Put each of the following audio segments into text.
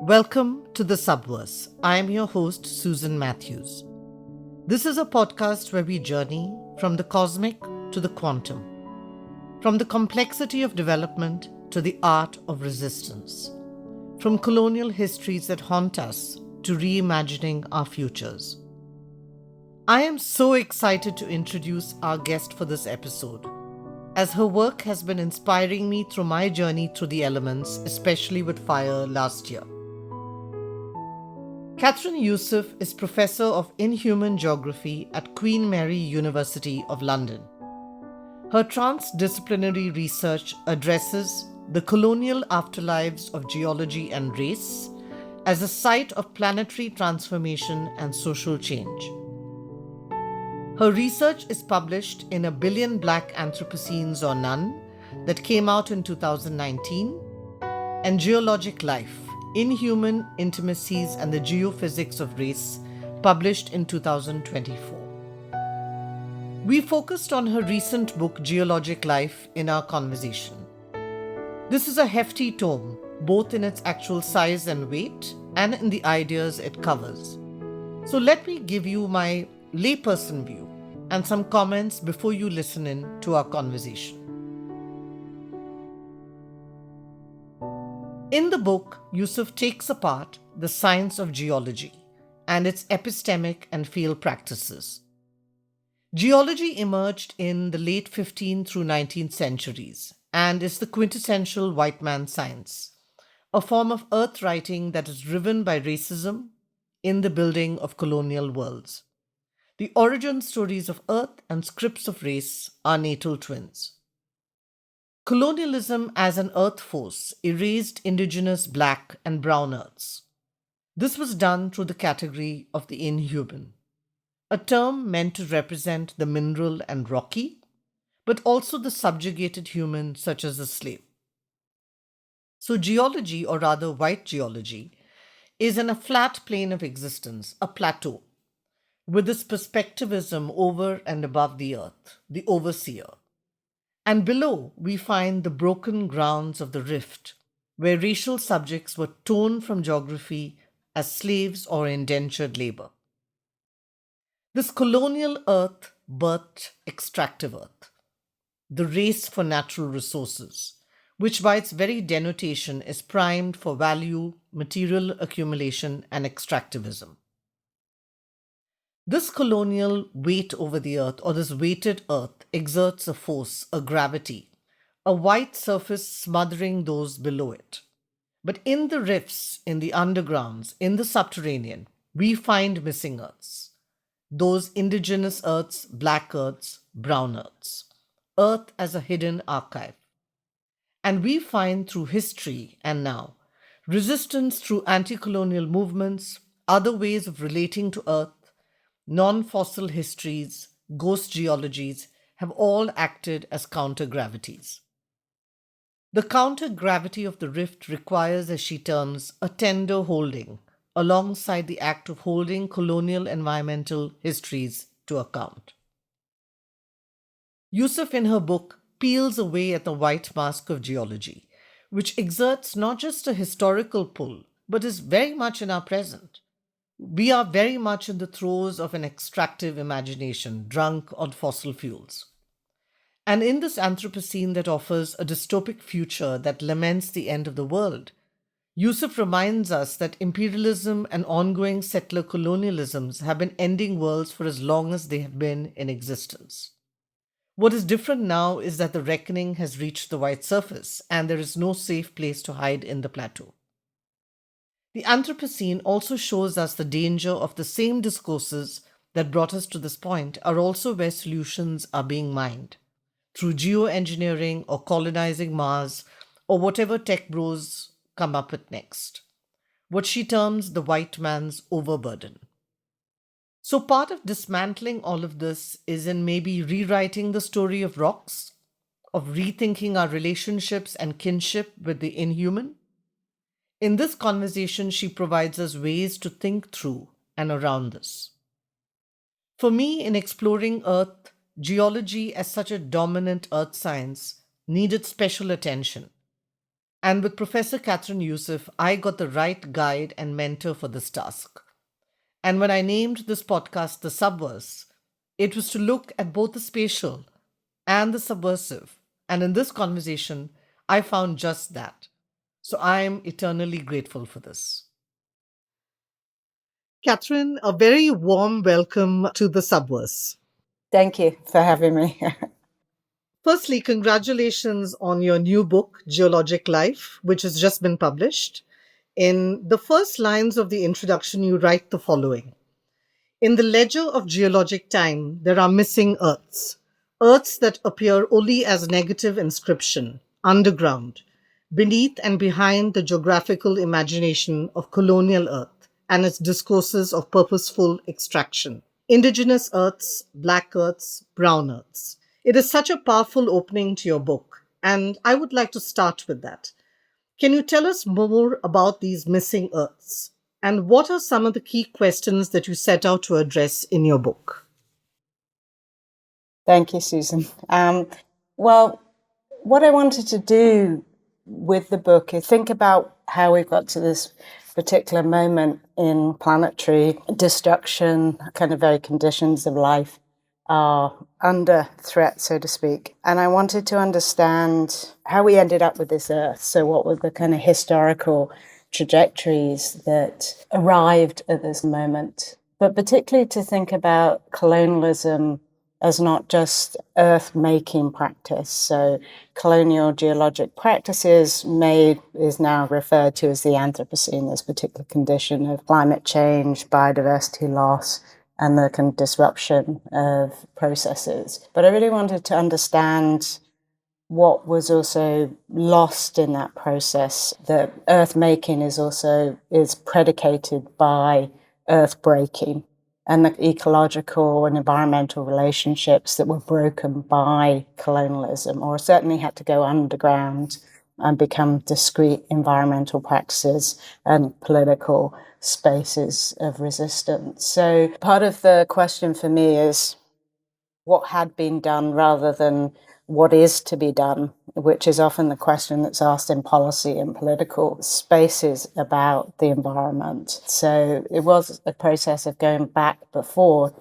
Welcome to The Subverse. I am your host, Susan Mathews. This is a podcast where we journey from the cosmic to the quantum, from the complexity of development to the art of resistance, from colonial histories that haunt us to reimagining our futures. I am so excited to introduce our guest for this episode, as her work has been inspiring me through my journey through the elements, especially with fire last year. Kathryn Yusoff is Professor of Inhuman Geography at Queen Mary University of London. Her transdisciplinary research addresses the colonial afterlives of geology and race as a site of planetary transformation and social change. Her research is published in A Billion Black Anthropocenes or None that came out in 2019 and Geologic Life, Inhuman Intimacies and the Geophysics of Race, published in 2024. We focused on her recent book, Geologic Life, in our conversation. This is a hefty tome, both in its actual size and weight, and in the ideas it covers. So let me give you my layperson view and some comments before you listen in to our conversation. In the book, Yusoff takes apart the science of geology and its epistemic and field practices. Geology emerged in the late 15th through 19th centuries and is the quintessential white man science, a form of earth writing that is driven by racism in the building of colonial worlds. The origin stories of earth and scripts of race are natal twins. Colonialism as an earth force erased indigenous black and brown earths. This was done through the category of the inhuman, a term meant to represent the mineral and rocky, but also the subjugated human such as the slave. So geology, or rather white geology, is in a flat plane of existence, a plateau, with this perspectivism over and above the earth, the overseer. And below, we find the broken grounds of the rift, where racial subjects were torn from geography as slaves or indentured labor. This colonial earth birthed extractive earth, the race for natural resources, which by its very denotation is primed for value, material accumulation, and extractivism. This colonial weight over the earth, or this weighted earth, exerts a force, a gravity, a white surface smothering those below it. But in the rifts, in the undergrounds, in the subterranean, we find missing earths. Those indigenous earths, black earths, brown earths. Earth as a hidden archive. And we find through history and now, resistance through anti-colonial movements, other ways of relating to earth, non-fossil histories, ghost geologies have all acted as counter-gravities. The counter-gravity of the rift requires, as she terms, a tender holding alongside the act of holding colonial environmental histories to account. Yusoff in her book peels away at the white mask of geology, which exerts not just a historical pull, but is very much in our present. We are very much in the throes of an extractive imagination, drunk on fossil fuels. And in this Anthropocene that offers a dystopic future that laments the end of the world, Yusoff reminds us that imperialism and ongoing settler colonialisms have been ending worlds for as long as they have been in existence. What is different now is that the reckoning has reached the white surface and there is no safe place to hide in the plateau. The Anthropocene also shows us the danger of the same discourses that brought us to this point are also where solutions are being mined, through geoengineering or colonizing Mars or whatever tech bros come up with next. What she terms the white man's overburden. So part of dismantling all of this is in maybe rewriting the story of rocks, of rethinking our relationships and kinship with the inhuman. In this conversation, she provides us ways to think through and around this. For me, in exploring Earth, geology as such a dominant earth science needed special attention. And with Professor Kathryn Yusoff, I got the right guide and mentor for this task. And when I named this podcast The Subverse, it was to look at both the spatial and the subversive. And in this conversation, I found just that. So I am eternally grateful for this. Kathryn, a very warm welcome to The Subverse. Thank you for having me. Firstly, congratulations on your new book, Geologic Life, which has just been published. In the first lines of the introduction, you write the following. In the ledger of geologic time, there are missing earths, earths that appear only as negative inscription, underground, beneath and behind the geographical imagination of colonial earth and its discourses of purposeful extraction. Indigenous earths, black earths, brown earths. It is such a powerful opening to your book, and I would like to start with that. Can you tell us more about these missing earths? And what are some of the key questions that you set out to address in your book? Thank you, Susan. Well, what I wanted to do with the book is think about how we've got to this particular moment in planetary destruction, kind of very conditions of life are under threat, so to speak. And I wanted to understand how we ended up with this Earth. So what were the kind of historical trajectories that arrived at this moment? But particularly to think about colonialism as not just earth-making practice. So colonial geologic practices is now referred to as the Anthropocene, this particular condition of climate change, biodiversity loss, and the kind of disruption of processes. But I really wanted to understand what was also lost in that process. That earth making is predicated by earth breaking and the ecological and environmental relationships that were broken by colonialism, or certainly had to go underground and become discrete environmental practices and political spaces of resistance. So part of the question for me is what had been done rather than what is to be done, which is often the question that's asked in policy and political spaces about the environment. So it was a process of going back before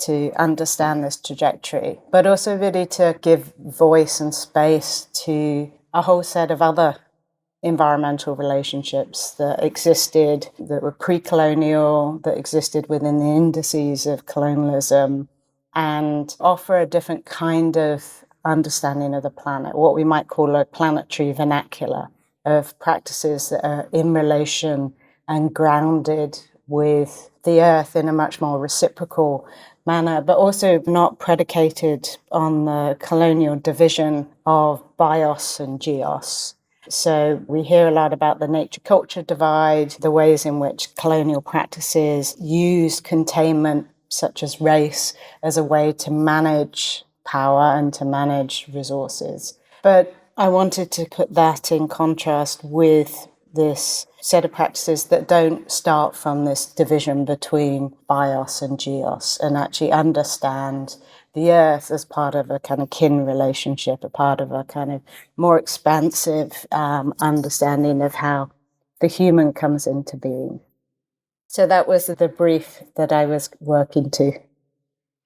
to understand this trajectory, but also really to give voice and space to a whole set of other environmental relationships that existed, that were pre-colonial, that existed within the indices of colonialism, and offer a different kind of understanding of the planet, what we might call a planetary vernacular of practices that are in relation and grounded with the Earth in a much more reciprocal manner, but also not predicated on the colonial division of bios and geos. So we hear a lot about the nature-culture divide, the ways in which colonial practices use containment, such as race, as a way to manage power and to manage resources. But I wanted to put that in contrast with this set of practices that don't start from this division between bios and geos and actually understand the Earth as part of a kind of kin relationship, a part of a kind of more expansive understanding of how the human comes into being. So that was the brief that I was working to.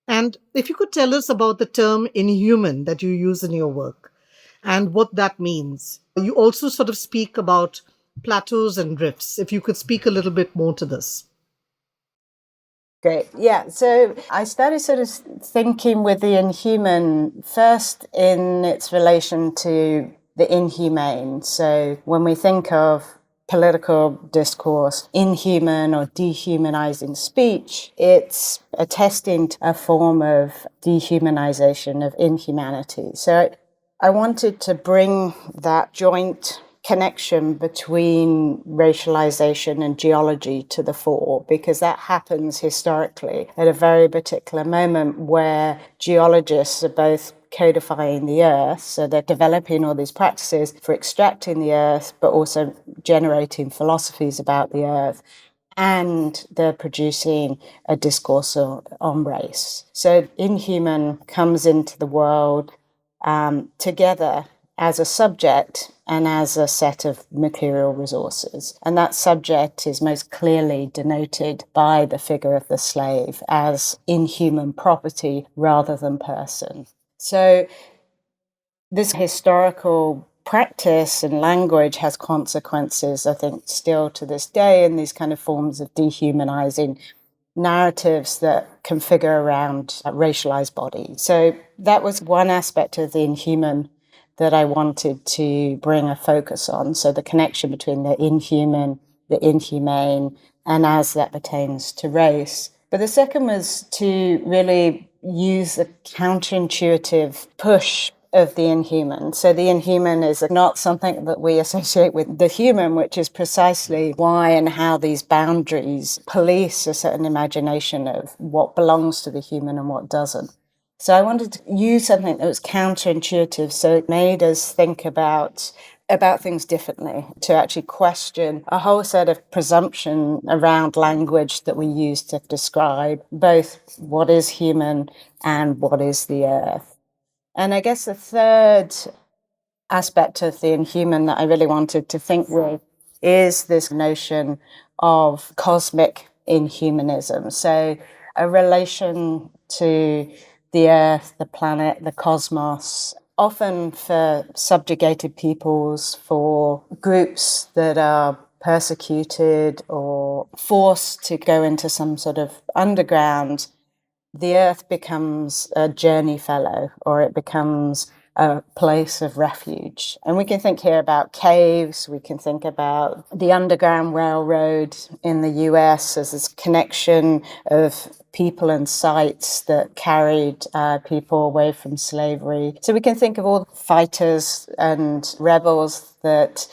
And if you could tell us about the term inhuman that you use in your work and what that means. You also sort of speak about plateaus and rifts. If you could speak a little bit more to this. Great. Yeah. So I started sort of thinking with the inhuman first in its relation to the inhumane. So when we think of political discourse, inhuman or dehumanizing speech, it's attesting to a form of dehumanization of inhumanity. So I wanted to bring that joint connection between racialization and geology to the fore, because that happens historically at a very particular moment where geologists are both codifying the earth, so they're developing all these practices for extracting the earth, but also generating philosophies about the earth, and they're producing a discourse on race. So Inhuman comes into the world together as a subject and as a set of material resources. And that subject is most clearly denoted by the figure of the slave as inhuman property rather than person. So this historical practice and language has consequences, I think, still to this day in these kind of forms of dehumanizing narratives that configure around racialized bodies. So that was one aspect of the inhuman that I wanted to bring a focus on. So the connection between the inhuman, the inhumane, and as that pertains to race. But the second was to really use the counterintuitive push of the inhuman. So the inhuman is not something that we associate with the human, which is precisely why and how these boundaries police a certain imagination of what belongs to the human and what doesn't. So I wanted to use something that was counterintuitive, so it made us think about things differently, to actually question a whole set of presumption around language that we use to describe both what is human and what is the earth. And I guess the third aspect of the inhuman that I really wanted to think with is this notion of cosmic inhumanism. So a relation to the earth, the planet, the cosmos, often for subjugated peoples, for groups that are persecuted or forced to go into some sort of underground, the earth becomes a journey fellow, or it becomes a place of refuge. And we can think here about caves, we can think about the Underground Railroad in the US as this connection of people and sites that carried people away from slavery. So we can think of all the fighters and rebels that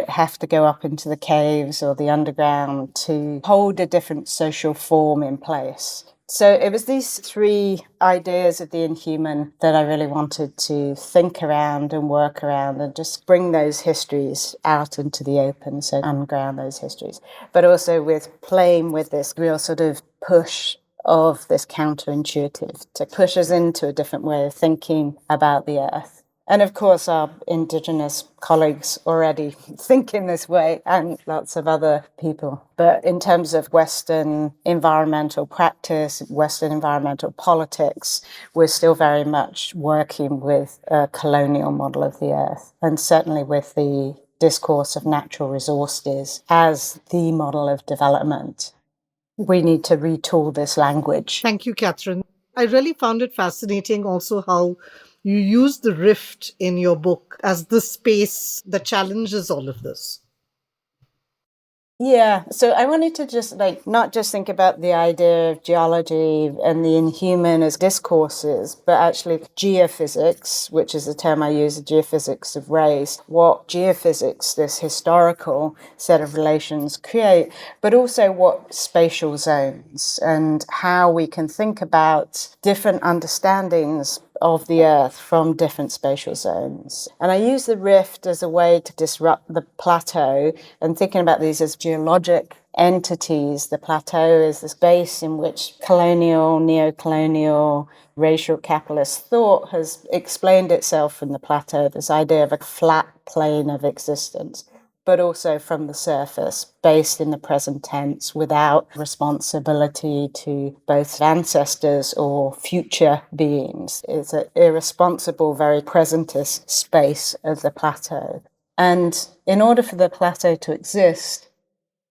have to go up into the caves or the underground to hold a different social form in place. So it was these three ideas of the inhuman that I really wanted to think around and work around and just bring those histories out into the open, so unground those histories, but also with playing with this real sort of push of this counterintuitive to push us into a different way of thinking about the earth. And of course, our Indigenous colleagues already think in this way, and lots of other people. But in terms of Western environmental practice, Western environmental politics, we're still very much working with a colonial model of the earth, and certainly with the discourse of natural resources as the model of development. We need to retool this language. Thank you, Kathryn. I really found it fascinating also how you use the rift in your book as the space that challenges all of this. Yeah, so I wanted to just not just think about the idea of geology and the inhuman as discourses, but actually geophysics, which is the term I use, the geophysics of race, what geophysics, this historical set of relations, create, but also what spatial zones and how we can think about different understandings of the earth from different spatial zones. And I use the rift as a way to disrupt the plateau and thinking about these as geologic entities. The plateau is the space in which colonial, neo-colonial, racial capitalist thought has explained itself from the plateau, this idea of a flat plane of existence, but also from the surface, based in the present tense, without responsibility to both ancestors or future beings. It's an irresponsible, very presentist space of the plateau. And in order for the plateau to exist,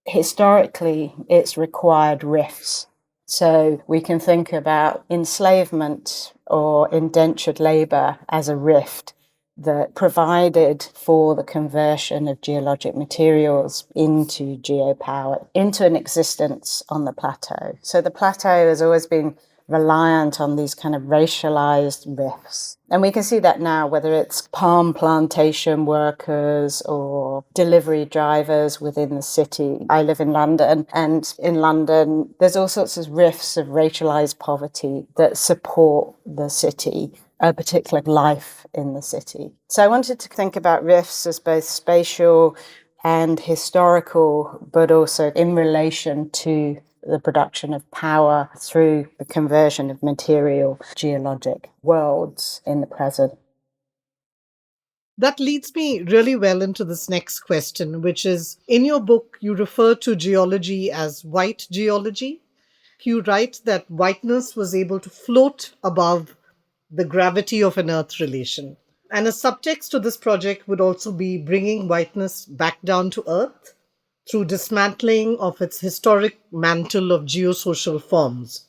historically, it's required rifts. So we can think about enslavement or indentured labor as a rift that provided for the conversion of geologic materials into geopower, into an existence on the plateau. So the plateau has always been reliant on these kind of racialized rifts. And we can see that now, whether it's palm plantation workers or delivery drivers within the city. I live in London, and in London, there's all sorts of rifts of racialized poverty that support the city, a particular life in the city. So I wanted to think about rifts as both spatial and historical, but also in relation to the production of power through the conversion of material geologic worlds in the present. That leads me really well into this next question, which is in your book, you refer to geology as white geology. You write that whiteness was able to float above the gravity of an Earth relation. And a subtext to this project would also be bringing whiteness back down to Earth through dismantling of its historic mantle of geosocial forms.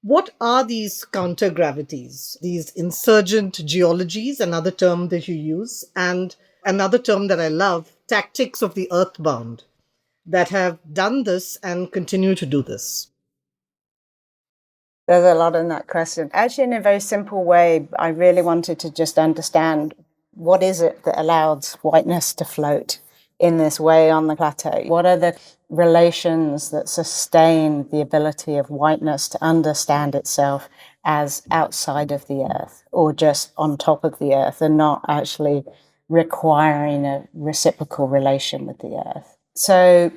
What are these counter-gravities, these insurgent geologies, another term that you use, and another term that I love, tactics of the earthbound, that have done this and continue to do this? There's a lot in that question. Actually, in a very simple way, I really wanted to just understand what is it that allowed whiteness to float in this way on the plateau? What are the relations that sustain the ability of whiteness to understand itself as outside of the earth or just on top of the earth and not actually requiring a reciprocal relation with the earth? So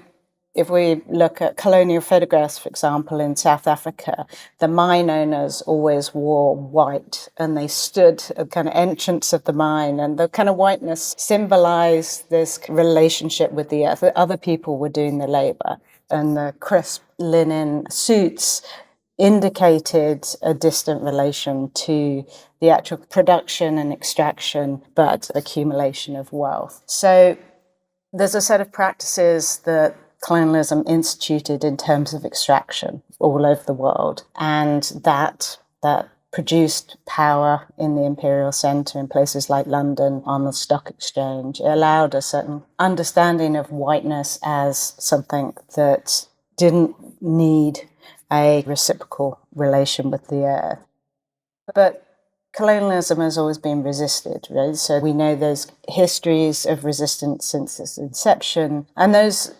if we look at colonial photographs, for example, in South Africa, the mine owners always wore white and they stood at the kind of entrance of the mine, and the kind of whiteness symbolized this relationship with the earth. Other people were doing the labor, and the crisp linen suits indicated a distant relation to the actual production and extraction, but accumulation of wealth. So there's a set of practices that colonialism instituted in terms of extraction all over the world, and that produced power in the imperial centre in places like London on the stock exchange. It allowed a certain understanding of whiteness as something that didn't need a reciprocal relation with the earth. But colonialism has always been resisted, right? So we know there's histories of resistance since its inception, and those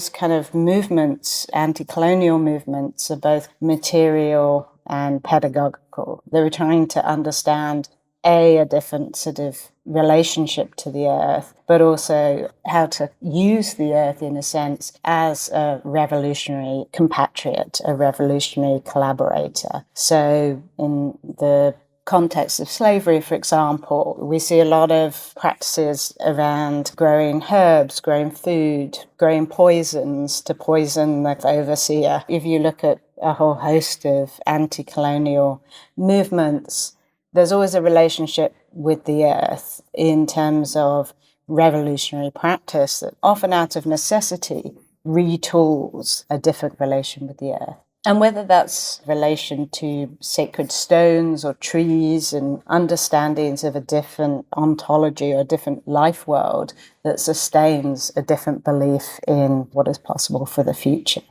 kind of movements, anti-colonial movements, are both material and pedagogical. They were trying to understand a different sort of relationship to the earth, but also how to use the earth in a sense as a revolutionary compatriot, a revolutionary collaborator. So in the context of slavery, for example, we see a lot of practices around growing herbs, growing food, growing poisons to poison the overseer. If you look at a whole host of anti-colonial movements, there's always a relationship with the earth in terms of revolutionary practice that often out of necessity retools a different relation with the earth. And whether that's relation to sacred stones or trees and understandings of a different ontology or a different life world that sustains a different belief in what is possible for the future.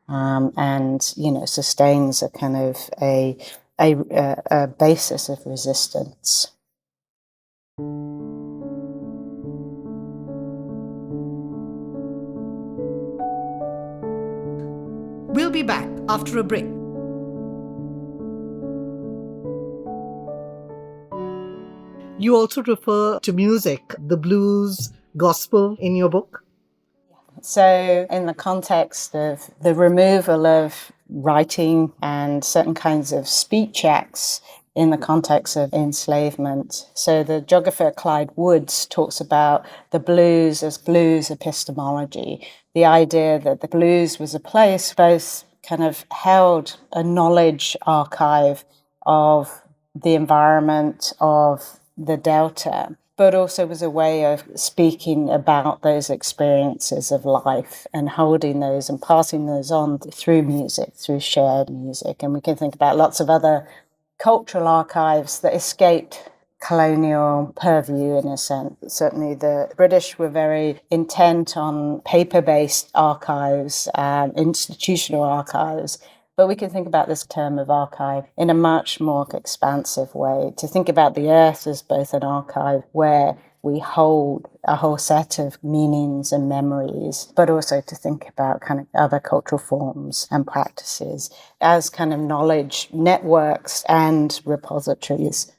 And sustains a kind of a basis of resistance. We'll be back after a break. You also refer to music, the blues, gospel in your book. So, in the context of the removal of writing and certain kinds of speech acts in the context of enslavement. So the geographer Clyde Woods talks about the blues as blues epistemology, the idea that the blues was a place both kind of held a knowledge archive of the environment, of the Delta, but also was a way of speaking about those experiences of life and holding those and passing those on through music, through shared music. And we can think about lots of other cultural archives that escaped colonial purview in a sense. Certainly the British were very intent on paper-based archives, institutional archives, but we can think about this term of archive in a much more expansive way, to think about the earth as both an archive where we hold a whole set of meanings and memories, but also to think about kind of other cultural forms and practices as kind of knowledge networks and repositories.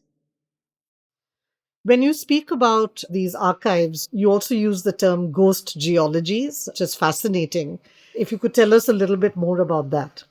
When you speak about these archives, you also use the term ghost geologies, which is fascinating. If you could tell us a little bit more about that.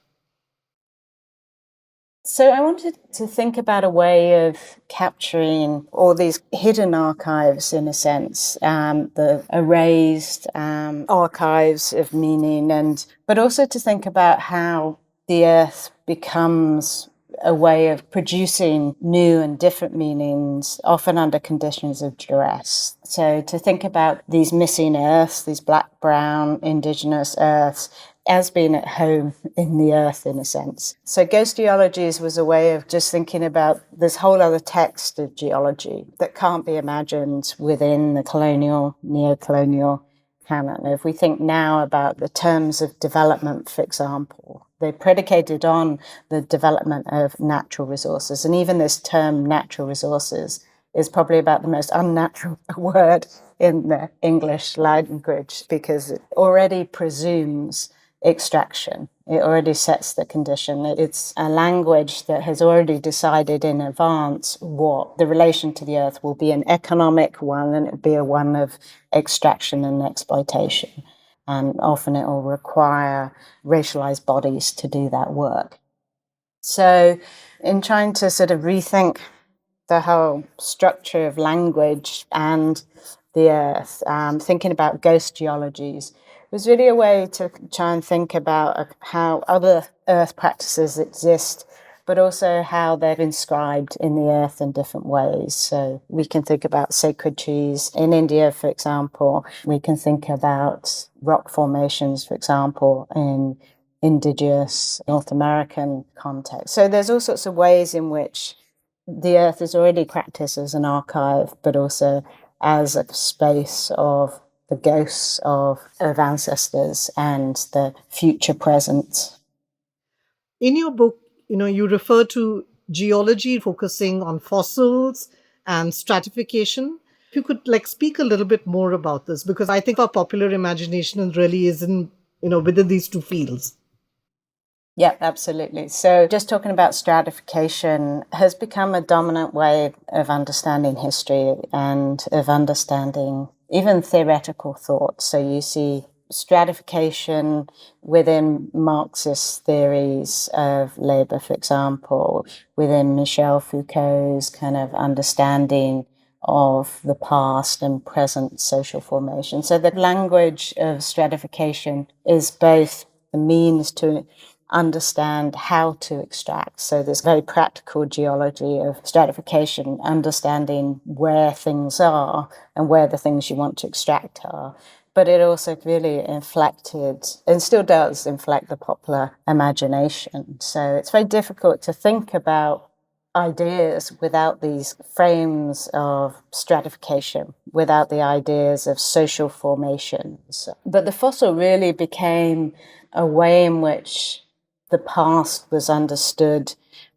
So I wanted to think about a way of capturing all these hidden archives, in a sense, the erased archives of meaning, but also to think about how the earth becomes a way of producing new and different meanings, often under conditions of duress. So to think about these missing earths, these black, brown, indigenous earths, as being at home in the earth, in a sense. So ghost geologies was a way of just thinking about this whole other text of geology that can't be imagined within the colonial, neo-colonial canon. If we think now about the terms of development, for example, they're predicated on the development of natural resources. And even this term, natural resources, is probably about the most unnatural word in the English language, because it already presumes extraction. It already sets the condition. It's a language that has already decided in advance what the relation to the earth will be, an economic one, and it'll be a one of extraction and exploitation. And often it will require racialized bodies to do that work. So in trying to sort of rethink the whole structure of language and the earth, thinking about ghost geologies, was really a way to try and think about how other earth practices exist, but also how they're inscribed in the earth in different ways. So we can think about sacred trees in India, for example. We can think about rock formations, for example, in indigenous North American context. So there's all sorts of ways in which the earth is already practiced as an archive, but also as a space of the ghosts of ancestors and the future present. In your book, you refer to geology focusing on fossils and stratification. If you could speak a little bit more about this, because I think our popular imagination really is in, within these two fields. Yeah, absolutely. So just talking about stratification has become a dominant way of understanding history and of understanding even theoretical thought. So you see stratification within Marxist theories of labor, for example, within Michel Foucault's kind of understanding of the past and present social formation. So the language of stratification is both the means to understand how to extract. So there's very practical geology of stratification, understanding where things are and where the things you want to extract are. But it also really inflected, and still does inflect, the popular imagination. So it's very difficult to think about ideas without these frames of stratification, without the ideas of social formations. But the fossil really became a way in which the past was understood,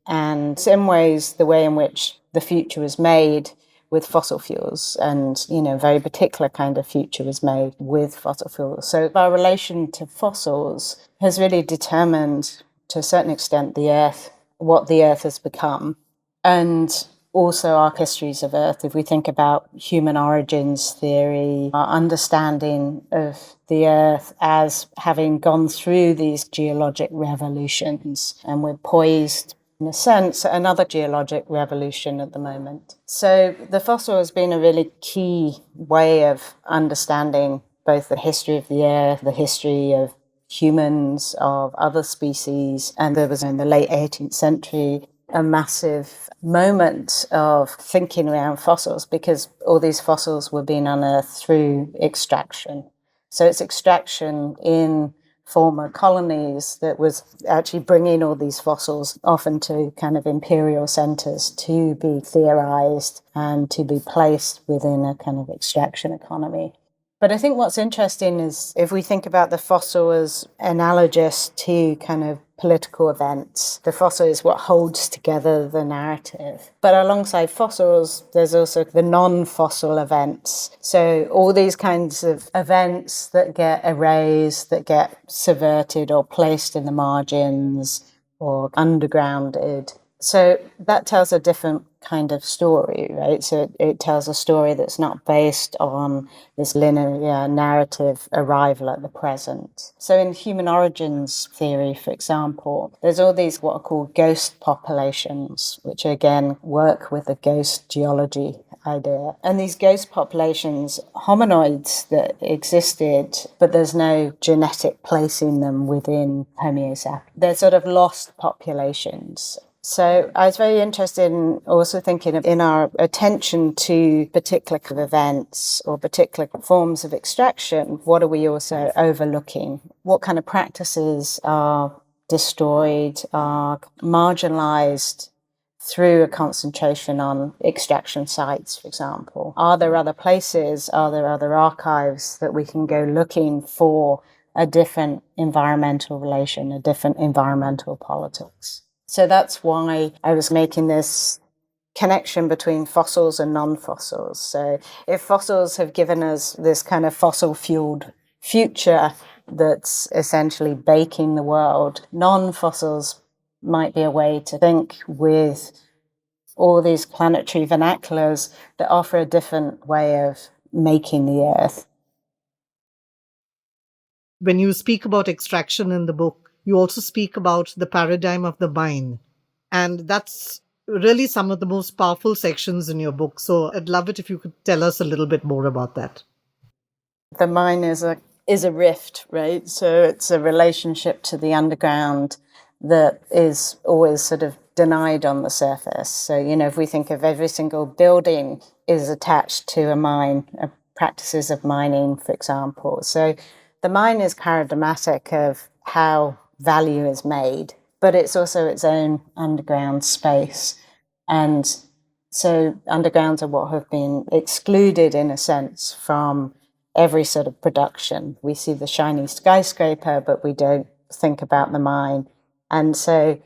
and in ways the way in which the future was made with fossil fuels, and very particular kind of future was made with fossil fuels. So our relation to fossils has really determined, to a certain extent, the earth, what the earth has become, and also our histories of earth. If we think about human origins theory, our understanding of the earth as having gone through these geologic revolutions, and we're poised, in a sense, another geologic revolution at the moment. So the fossil has been a really key way of understanding both the history of the earth, the history of humans, of other species. And there was, in the late 18th century, a massive moment of thinking around fossils, because all these fossils were being unearthed through extraction. So it's extraction in former colonies that was actually bringing all these fossils often to kind of imperial centres to be theorised and to be placed within a kind of extraction economy. But I think what's interesting is if we think about the fossil as analogous to kind of political events, the fossil is what holds together the narrative. But alongside fossils, there's also the non-fossil events. So all these kinds of events that get erased, that get subverted or placed in the margins or undergrounded, So that tells a different kind of story, right? So it tells a story that's not based on this linear narrative arrival at the present. So in human origins theory, for example, there's all these what are called ghost populations, which again work with the ghost geology idea. And these ghost populations, hominoids that existed, but there's no genetic placing them within Homo sapiens. They're sort of lost populations. So I was very interested in also thinking of in our attention to particular events or particular forms of extraction, what are we also overlooking? What kind of practices are destroyed, are marginalized through a concentration on extraction sites, for example? Are there other places, are there other archives that we can go looking for a different environmental relation, a different environmental politics? So that's why I was making this connection between fossils and non-fossils. So if fossils have given us this kind of fossil-fueled future that's essentially baking the world, non-fossils might be a way to think with all these planetary vernaculars that offer a different way of making the Earth. When you speak about extraction in the book, you also speak about the paradigm of the mine. And that's really some of the most powerful sections in your book. So I'd love it if you could tell us a little bit more about that. The mine is a rift, right? So it's a relationship to the underground that is always sort of denied on the surface. So, if we think of every single building is attached to a mine, practices of mining, for example. So the mine is paradigmatic of how value is made, but it's also its own underground space. And so undergrounds are what have been excluded, in a sense, from every sort of production. We see the shiny skyscraper, but we don't think about the mine. And so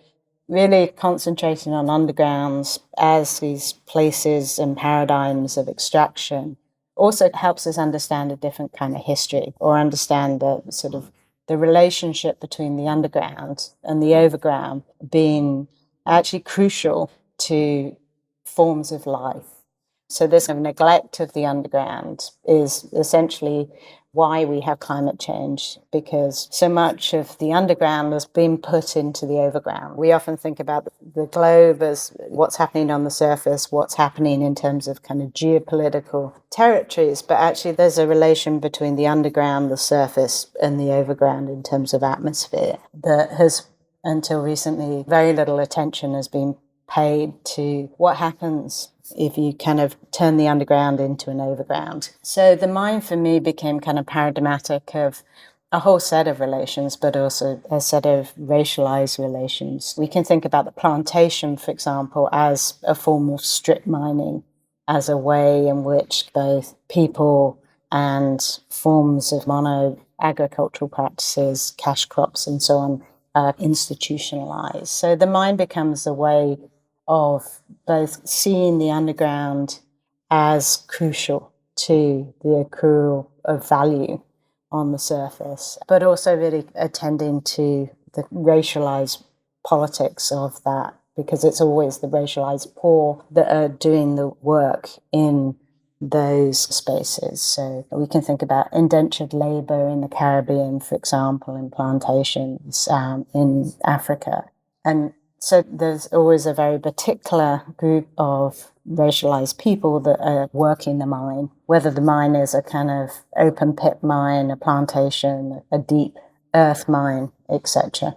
really concentrating on undergrounds as these places and paradigms of extraction also helps us understand a different kind of history, or understand the sort of the relationship between the underground and the overground being actually crucial to forms of life. So this neglect of the underground is essentially why we have climate change, because so much of the underground has been put into the overground. We often think about the globe as what's happening on the surface, what's happening in terms of kind of geopolitical territories, but actually there's a relation between the underground, the surface, and the overground in terms of atmosphere that has, until recently, very little attention has been paid to what happens if you kind of turn the underground into an overground. So the mine for me became kind of paradigmatic of a whole set of relations, but also a set of racialized relations. We can think about the plantation, for example, as a form of strip mining, as a way in which both people and forms of mono-agricultural practices, cash crops and so on, are institutionalized. So the mine becomes a way of both seeing the underground as crucial to the accrual of value on the surface, but also really attending to the racialized politics of that, because it's always the racialized poor that are doing the work in those spaces. So we can think about indentured labor in the Caribbean, for example, in plantations in Africa. And so there's always a very particular group of racialized people that are working the mine, whether the mine is a kind of open pit mine, a plantation, a deep earth mine, etc.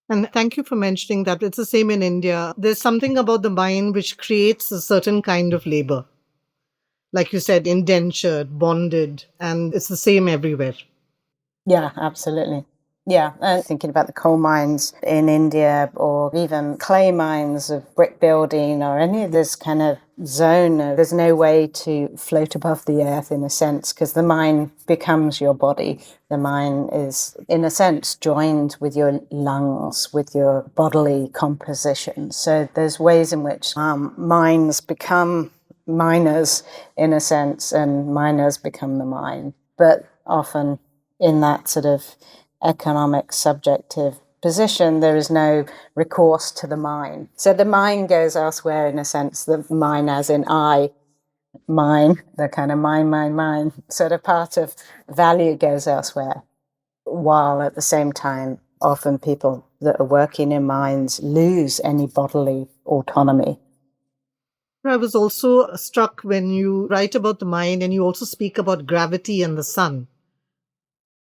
And thank you for mentioning that. It's the same in India. There's something about the mine which creates a certain kind of labor. Like you said, indentured, bonded, and it's the same everywhere. Yeah, absolutely. Yeah, and thinking about the coal mines in India, or even clay mines of brick building, or any of this kind of zone, there's no way to float above the earth, in a sense, because the mine becomes your body. The mine is, in a sense, joined with your lungs, with your bodily composition. So there's ways in which mines become miners, in a sense, and miners become the mine. But often in that sort of economic, subjective position, there is no recourse to the mine. So the mine goes elsewhere, in a sense, the mine as in mine, the kind of mine sort of part of value goes elsewhere, while at the same time, often people that are working in mines lose any bodily autonomy. I was also struck when you write about the mind and you also speak about gravity and the sun.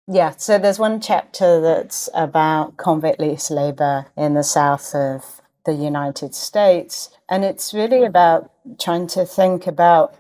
Yeah, so there's one chapter that's about convict lease labor in the south of the United States, and it's really about trying to think about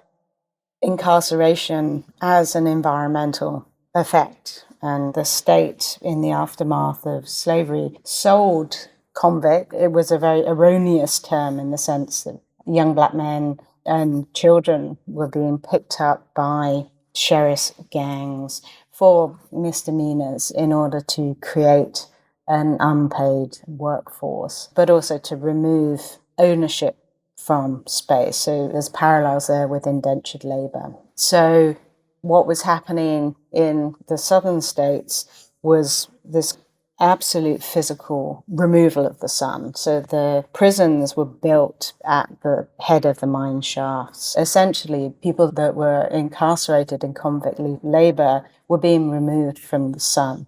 incarceration as an environmental effect. And the state, in the aftermath of slavery, sold convict. It was a very erroneous term in the sense that young black men and children were being picked up by sheriff's gangs for misdemeanors in order to create an unpaid workforce, but also to remove ownership from space. So there's parallels there with indentured labor. So what was happening in the southern states was this absolute physical removal of the sun. So the prisons were built at the head of the mine shafts. Essentially, people that were incarcerated in convict labor were being removed from the sun.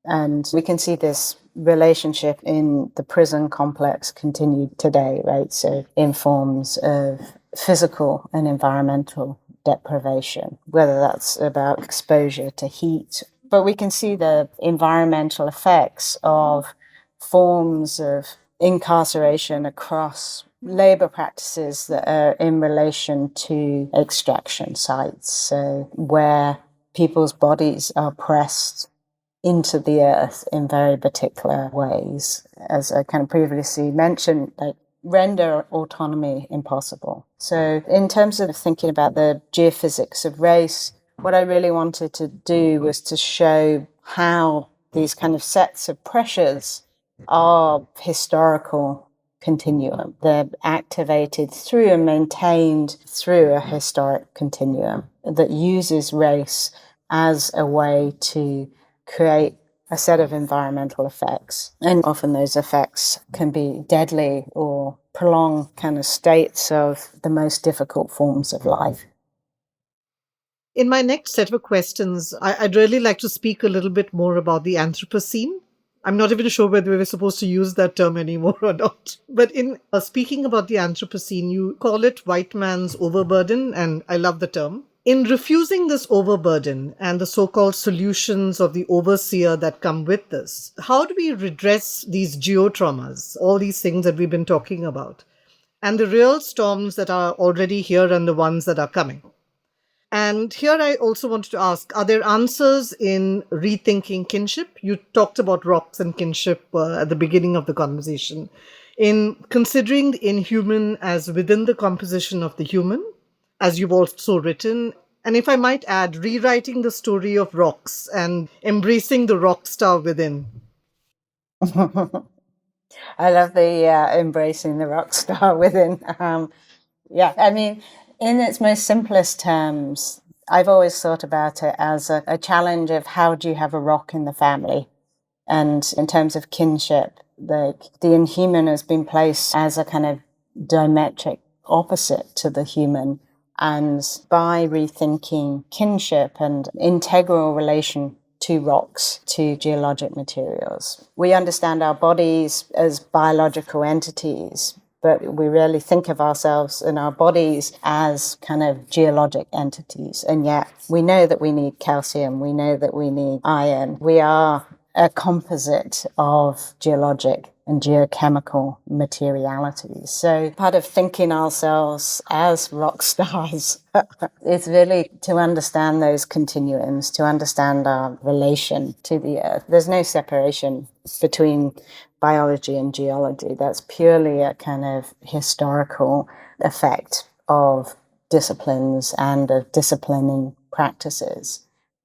And we can see this relationship in the prison complex continued today, right? So in forms of physical and environmental deprivation, whether that's about exposure to heat. But we can see the environmental effects of forms of incarceration across labor practices that are in relation to extraction sites. So where people's bodies are pressed into the earth in very particular ways, as I kind of previously mentioned, like render autonomy impossible. So in terms of thinking about the geophysics of race, what I really wanted to do was to show how these kind of sets of pressures are historical continuum. They're activated through and maintained through a historic continuum that uses race as a way to create a set of environmental effects. And often those effects can be deadly or prolong kind of states of the most difficult forms of life. In my next set of questions, I'd really like to speak a little bit more about the Anthropocene. I'm not even sure whether we were supposed to use that term anymore or not. But in speaking about the Anthropocene, you call it white man's overburden, and I love the term. In refusing this overburden and the so-called solutions of the overseer that come with this, how do we redress these geotraumas, all these things that we've been talking about, and the real storms that are already here and the ones that are coming? And here I also wanted to ask, are there answers in rethinking kinship? You talked about rocks and kinship at the beginning of the conversation. In considering the inhuman as within the composition of the human, as you've also written, and if I might add, rewriting the story of rocks and embracing the rock star within. I love the embracing the rock star within. Yeah, I mean, in its most simplest terms, I've always thought about it as a challenge of how do you have a rock in the family? And in terms of kinship, the inhuman has been placed as a kind of diametric opposite to the human. And by rethinking kinship and integral relation to rocks, to geologic materials, we understand our bodies as biological entities, but we rarely think of ourselves and our bodies as kind of geologic entities. And yet we know that we need calcium, we know that we need iron. We are a composite of geologic and geochemical materialities. So part of thinking ourselves as rock stars is really to understand those continuums, to understand our relation to the earth. There's no separation between biology and geology. That's purely a kind of historical effect of disciplines and of disciplining practices.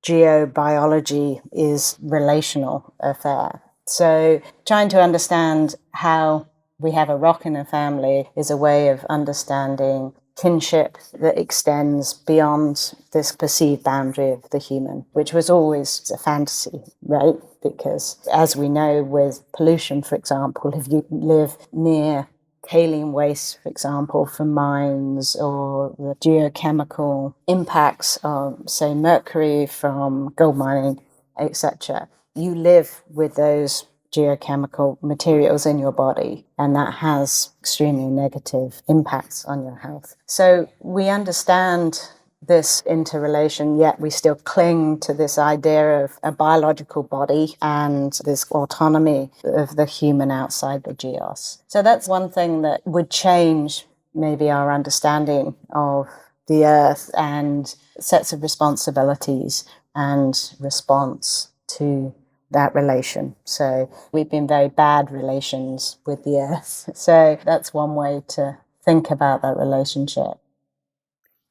Geobiology is relational affair. So trying to understand how we have a rock in a family is a way of understanding kinship that extends beyond this perceived boundary of the human, which was always a fantasy, right? Because as we know with pollution, for example, if you live near kaolin waste, for example, from mines, or the geochemical impacts of, say, mercury from gold mining, etc., you live with those geochemical materials in your body, and that has extremely negative impacts on your health. So we understand this interrelation, yet we still cling to this idea of a biological body and this autonomy of the human outside the geos. So that's one thing that would change maybe our understanding of the earth and sets of responsibilities and response to that relation. So we've been very bad relations with the earth. So that's one way to think about that relationship.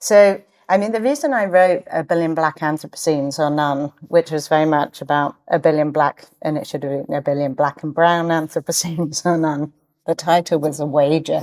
So, I mean, the reason I wrote A Billion Black Anthropocenes or None, which was very much about a billion black, and it should have been A Billion Black and Brown Anthropocenes or None. The title was a wager,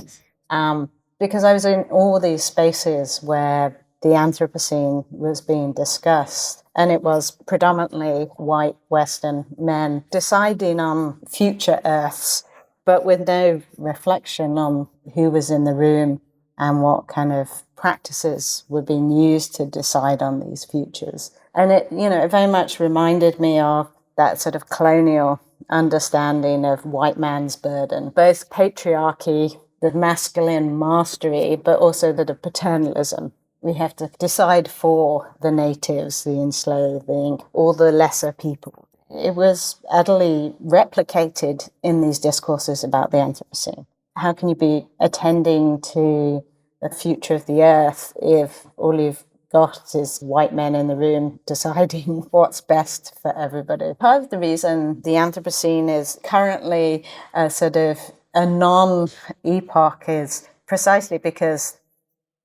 because I was in all these spaces where the Anthropocene was being discussed, and it was predominantly white Western men deciding on future Earths, but with no reflection on who was in the room and what kind of practices were being used to decide on these futures. And it, it very much reminded me of that sort of colonial understanding of white man's burden, both patriarchy, the masculine mastery, but also the paternalism. We have to decide for the natives, the enslaving, or the lesser people. It was utterly replicated in these discourses about the Anthropocene. How can you be attending to the future of the earth if all you've got is white men in the room deciding what's best for everybody? Part of the reason the Anthropocene is currently a sort of a non-epoch is precisely because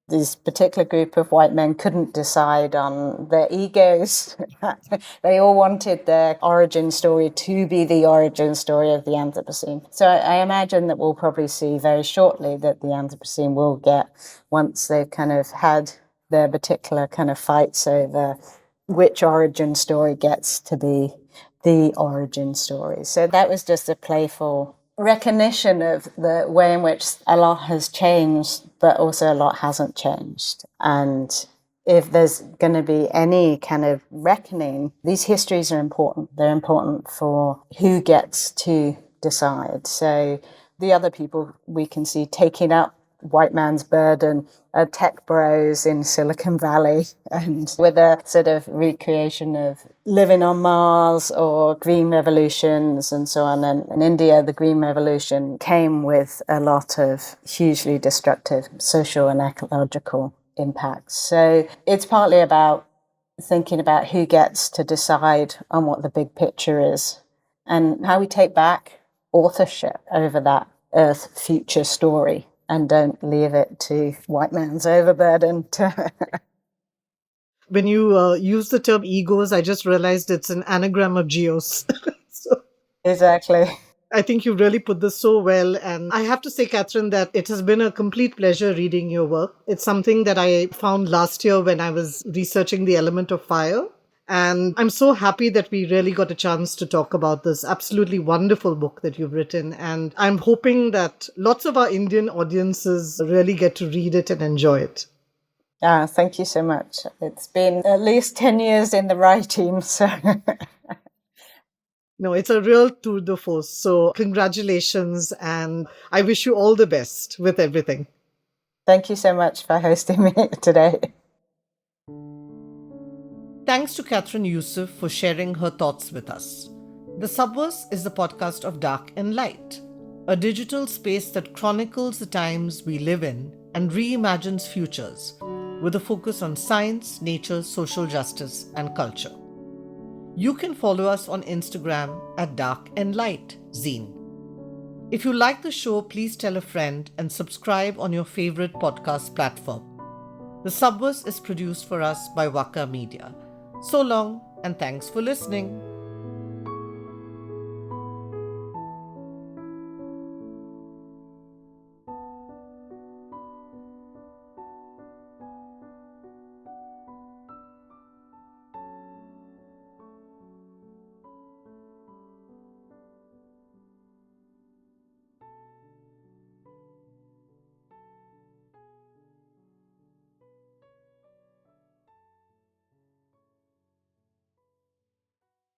this particular group of white men couldn't decide on their egos. They all wanted their origin story to be the origin story of the Anthropocene. So I imagine that we'll probably see very shortly that the Anthropocene will get, once they've kind of had their particular kind of fights over which origin story gets to be the origin story. So that was just a playful recognition of the way in which a lot has changed, but also a lot hasn't changed. And if there's going to be any kind of reckoning, these histories are important. They're important for who gets to decide. So the other people we can see taking up white man's burden are tech bros in Silicon Valley, and with a sort of recreation of living on Mars or green revolutions and so on. And in India, the green revolution came with a lot of hugely destructive social and ecological impacts. So it's partly about thinking about who gets to decide on what the big picture is and how we take back authorship over that Earth future story and don't leave it to white man's overburden. When you use the term egos, I just realized it's an anagram of geos. So Exactly. I think you really put this so well. And I have to say, Kathryn, that it has been a complete pleasure reading your work. It's something that I found last year when I was researching the element of fire. And I'm so happy that we really got a chance to talk about this absolutely wonderful book that you've written. And I'm hoping that lots of our Indian audiences really get to read it and enjoy it. Thank you so much. It's been at least 10 years in the writing, so... No, it's a real tour de force. So congratulations, and I wish you all the best with everything. Thank you so much for hosting me today. Thanks to Kathryn Yusoff for sharing her thoughts with us. The Subverse is the podcast of Dark and Light, a digital space that chronicles the times we live in and reimagines futures, with a focus on science, nature, social justice, and culture. You can follow us on Instagram at Dark and Light Zine. If you like the show, please tell a friend and subscribe on your favorite podcast platform. The Subverse is produced for us by Waka Media. So long, and thanks for listening.